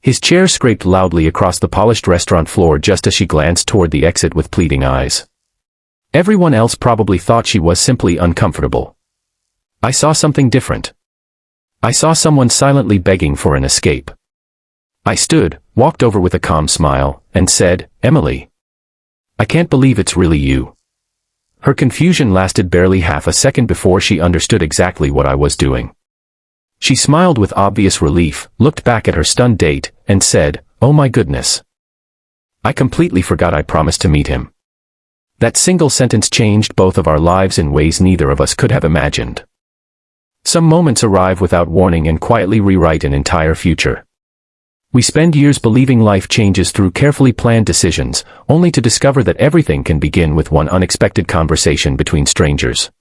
His chair scraped loudly across the polished restaurant floor just as she glanced toward the exit with pleading eyes. Everyone else probably thought she was simply uncomfortable. I saw something different. I saw someone silently begging for an escape. I stood, walked over with a calm smile, and said, "Emily. I can't believe it's really you." Her confusion lasted barely half a second before she understood exactly what I was doing. She smiled with obvious relief, looked back at her stunned date, and said, "Oh my goodness. I completely forgot I promised to meet him." That single sentence changed both of our lives in ways neither of us could have imagined. Some moments arrive without warning and quietly rewrite an entire future. We spend years believing life changes through carefully planned decisions, only to discover that everything can begin with one unexpected conversation between strangers.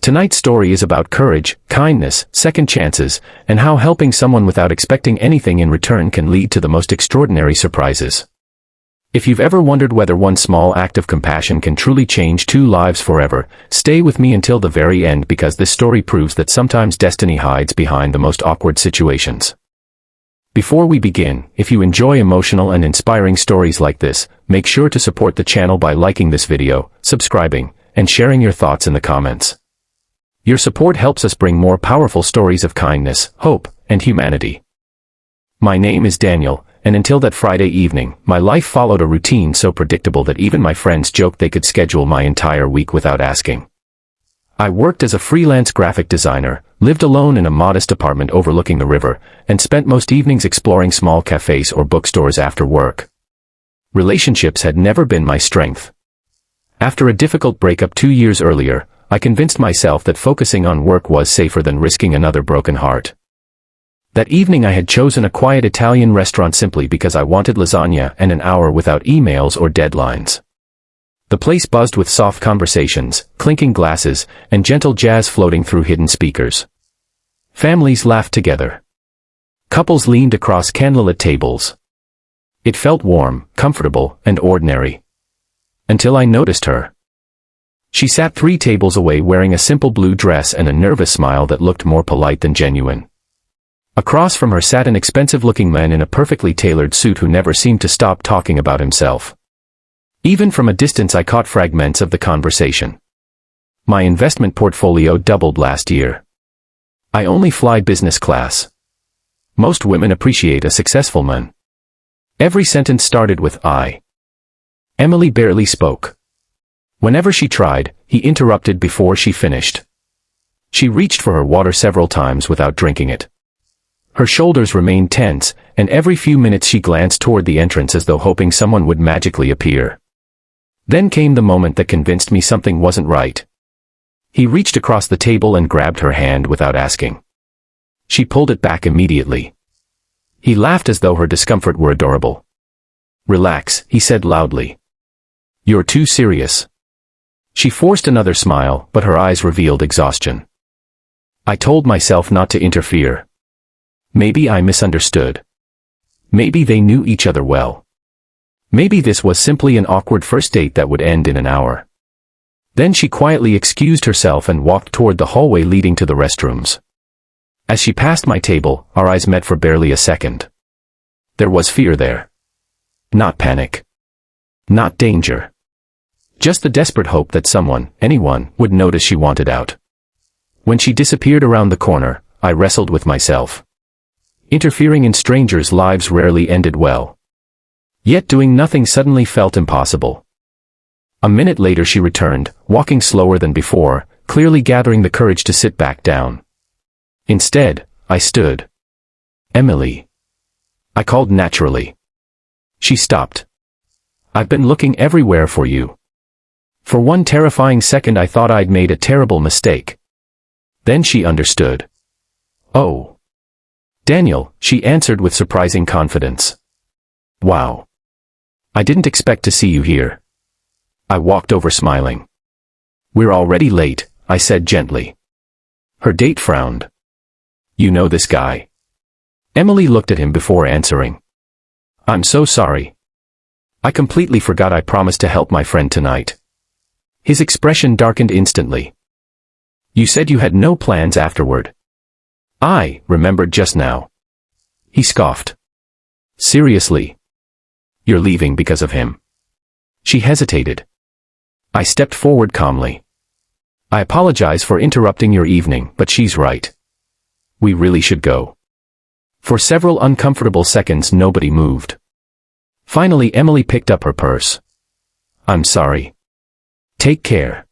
Tonight's story is about courage, kindness, second chances, and how helping someone without expecting anything in return can lead to the most extraordinary surprises. If you've ever wondered whether one small act of compassion can truly change two lives forever, stay with me until the very end because this story proves that sometimes destiny hides behind the most awkward situations. Before we begin, if you enjoy emotional and inspiring stories like this, make sure to support the channel by liking this video, subscribing, and sharing your thoughts in the comments. Your support helps us bring more powerful stories of kindness, hope, and humanity. My name is Daniel, and until that Friday evening, my life followed a routine so predictable that even my friends joked they could schedule my entire week without asking. I worked as a freelance graphic designer, lived alone in a modest apartment overlooking the river, and spent most evenings exploring small cafes or bookstores after work. Relationships had never been my strength. After a difficult breakup 2 years earlier, I convinced myself that focusing on work was safer than risking another broken heart. That evening I had chosen a quiet Italian restaurant simply because I wanted lasagna and an hour without emails or deadlines. The place buzzed with soft conversations, clinking glasses, and gentle jazz floating through hidden speakers. Families laughed together. Couples leaned across candlelit tables. It felt warm, comfortable, and ordinary. Until I noticed her. She sat 3 tables away wearing a simple blue dress and a nervous smile that looked more polite than genuine. Across from her sat an expensive-looking man in a perfectly tailored suit who never seemed to stop talking about himself. Even from a distance I caught fragments of the conversation. My investment portfolio doubled last year. I only fly business class. Most women appreciate a successful man. Every sentence started with I. Emily barely spoke. Whenever she tried, he interrupted before she finished. She reached for her water several times without drinking it. Her shoulders remained tense, and every few minutes she glanced toward the entrance as though hoping someone would magically appear. Then came the moment that convinced me something wasn't right. He reached across the table and grabbed her hand without asking. She pulled it back immediately. He laughed as though her discomfort were adorable. "Relax," he said loudly. "You're too serious." She forced another smile, but her eyes revealed exhaustion. I told myself not to interfere. Maybe I misunderstood. Maybe they knew each other well. Maybe this was simply an awkward first date that would end in an hour. Then she quietly excused herself and walked toward the hallway leading to the restrooms. As she passed my table, our eyes met for barely a second. There was fear there. Not panic. Not danger. Just the desperate hope that someone, anyone, would notice she wanted out. When she disappeared around the corner, I wrestled with myself. Interfering in strangers' lives rarely ended well. Yet doing nothing suddenly felt impossible. A minute later she returned, walking slower than before, clearly gathering the courage to sit back down. Instead, I stood. "Emily." I called naturally. She stopped. "I've been looking everywhere for you." For one terrifying second I thought I'd made a terrible mistake. Then she understood. "Oh. Daniel," she answered with surprising confidence. "Wow. I didn't expect to see you here." I walked over smiling. "We're already late," I said gently. Her date frowned. "You know this guy?" Emily looked at him before answering. "I'm so sorry. I completely forgot I promised to help my friend tonight." His expression darkened instantly. "You said you had no plans afterward." "I remembered just now." He scoffed. Seriously? You're leaving because of him? She hesitated. I stepped forward calmly. I apologize for interrupting your evening, but she's right. We really should go. For several uncomfortable seconds nobody moved. Finally Emily picked up her purse. I'm sorry. Take care.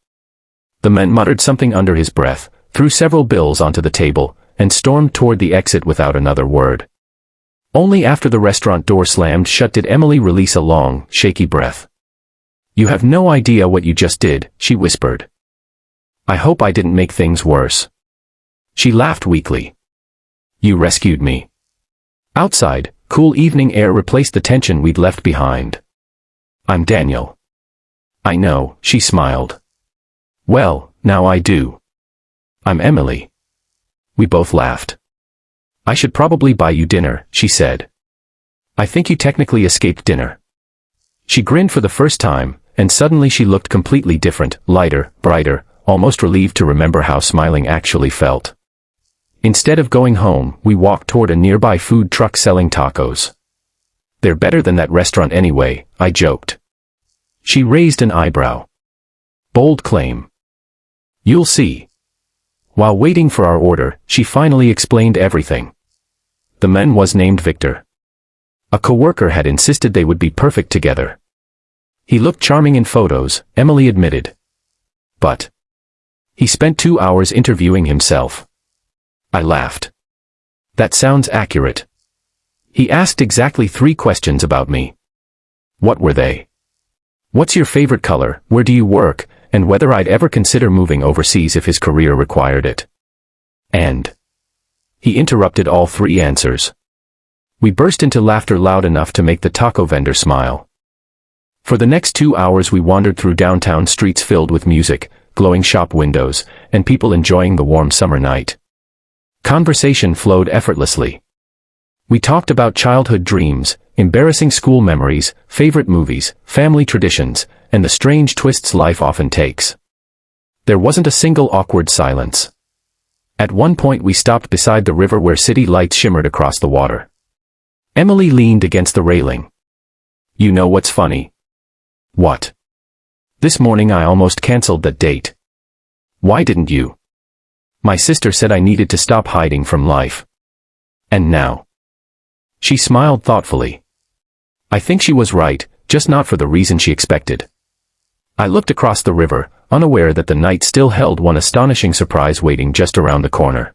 The man muttered something under his breath, threw several bills onto the table, and stormed toward the exit without another word. Only after the restaurant door slammed shut did Emily release a long, shaky breath. You have no idea what you just did, she whispered. I hope I didn't make things worse. She laughed weakly. You rescued me. Outside, cool evening air replaced the tension we'd left behind. I'm Daniel. I know, she smiled. Well, now I do. I'm Emily. We both laughed. I should probably buy you dinner, she said. I think you technically escaped dinner. She grinned for the first time, and suddenly she looked completely different, lighter, brighter, almost relieved to remember how smiling actually felt. Instead of going home, we walked toward a nearby food truck selling tacos. They're better than that restaurant anyway, I joked. She raised an eyebrow. Bold claim. You'll see. While waiting for our order, she finally explained everything. The man was named Victor. A coworker had insisted they would be perfect together. He looked charming in photos, Emily admitted. But he spent 2 hours interviewing himself. I laughed. That sounds accurate. He asked exactly 3 questions about me. What were they? What's your favorite color, where do you work, and whether I'd ever consider moving overseas if his career required it. And he interrupted all 3 answers. We burst into laughter loud enough to make the taco vendor smile. For the next 2 hours we wandered through downtown streets filled with music, glowing shop windows, and people enjoying the warm summer night. Conversation flowed effortlessly. We talked about childhood dreams, embarrassing school memories, favorite movies, family traditions, and the strange twists life often takes. There wasn't a single awkward silence. At one point we stopped beside the river where city lights shimmered across the water. Emily leaned against the railing. You know what's funny? What? This morning I almost canceled that date. Why didn't you? My sister said I needed to stop hiding from life. And now? She smiled thoughtfully. I think she was right, just not for the reason she expected. I looked across the river, unaware that the night still held one astonishing surprise waiting just around the corner.